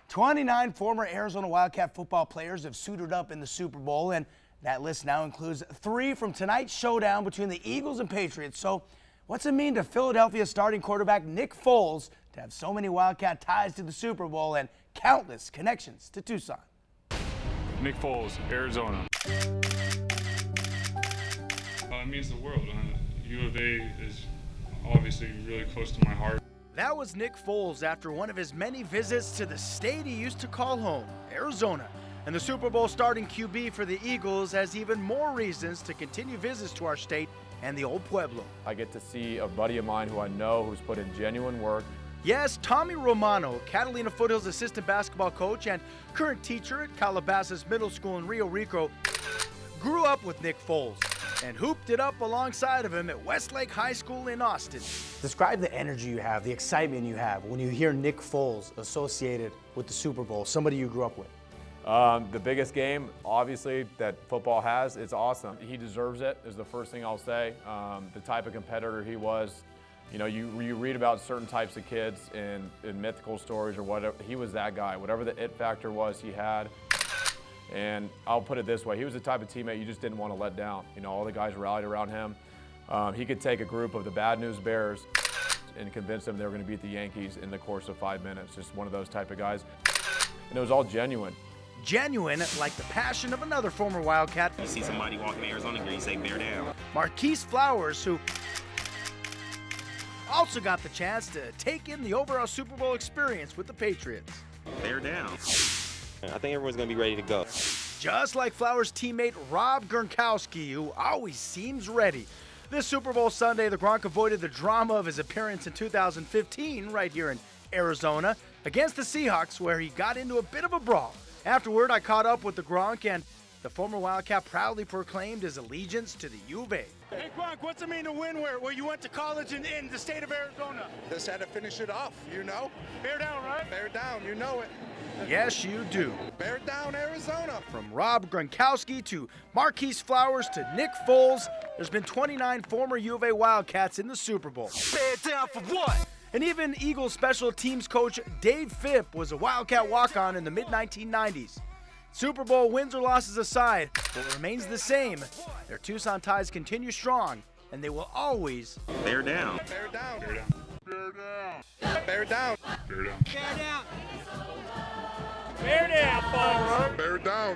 29 former Arizona Wildcat football players have suited up in the Super Bowl, and that list now includes 3 from tonight's showdown between the Eagles and Patriots. So what's it mean to Philadelphia starting quarterback Nick Foles to have so many Wildcat ties to the Super Bowl and countless connections to Tucson? Nick Foles, Arizona. It means the world. U of A is obviously really close to my heart. That was Nick Foles after one of his many visits to the state he used to call home, Arizona. And the Super Bowl starting QB for the Eagles has even more reasons to continue visits to our state and the old Pueblo. I get to see a buddy of mine who I know who's put in genuine work. Yes, Tommy Romano, Catalina Foothills assistant basketball coach and current teacher at Calabasas Middle School in Rio Rico, grew up with Nick Foles and hooped it up alongside of him at Westlake High School in Austin. Describe the energy you have, the excitement you have when you hear Nick Foles associated with the Super Bowl, somebody you grew up with. The biggest game, obviously, that football has, it's awesome. He deserves it, is the first thing I'll say. The type of competitor he was, you know, you read about certain types of kids in mythical stories or whatever. He was that guy. Whatever the it factor was, he had. And I'll put it this way, he was the type of teammate you just didn't want to let down. You know, all the guys rallied around him. He could take a group of the Bad News Bears and convince them they were going to beat the Yankees in the course of 5 minutes. Just one of those type of guys. And it was all genuine. Genuine, like the passion of another former Wildcat. You see somebody walking in Arizona, you say bear down. Marquise Flowers, who also got the chance to take in the overall Super Bowl experience with the Patriots. Bear down. I think everyone's going to be ready to go. Just like Flowers' teammate Rob Gronkowski, who always seems ready. This Super Bowl Sunday, the Gronk avoided the drama of his appearance in 2015 right here in Arizona against the Seahawks, where he got into a bit of a brawl. Afterward, I caught up with the Gronk, and the former Wildcat proudly proclaimed his allegiance to the U of A. Hey Gronk, what's it mean to win where you went to college in the state of Arizona? Just had to finish it off, you know? Bear down, right? Bear down, you know it. Yes, you do. Bear down, Arizona. From Rob Gronkowski to Marquise Flowers to Nick Foles, there's been 29 former U of A Wildcats in the Super Bowl. Bear down for what? And even Eagles special teams coach Dave Phipp was a Wildcat walk-on in the mid-1990s. Super Bowl wins or losses aside, what remains the same. Their Tucson ties continue strong, and they will always Bear down. Bear down. Bear down. Bear down. Bear down. Bear down. Bear down. Bear down, folks. Bear down.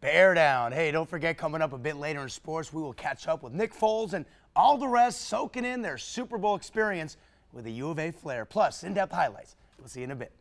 bear down. Hey, don't forget, coming up a bit later in sports, we will catch up with Nick Foles and all the rest soaking in their Super Bowl experience with a U of A flair, plus in-depth highlights. We'll see you in a bit.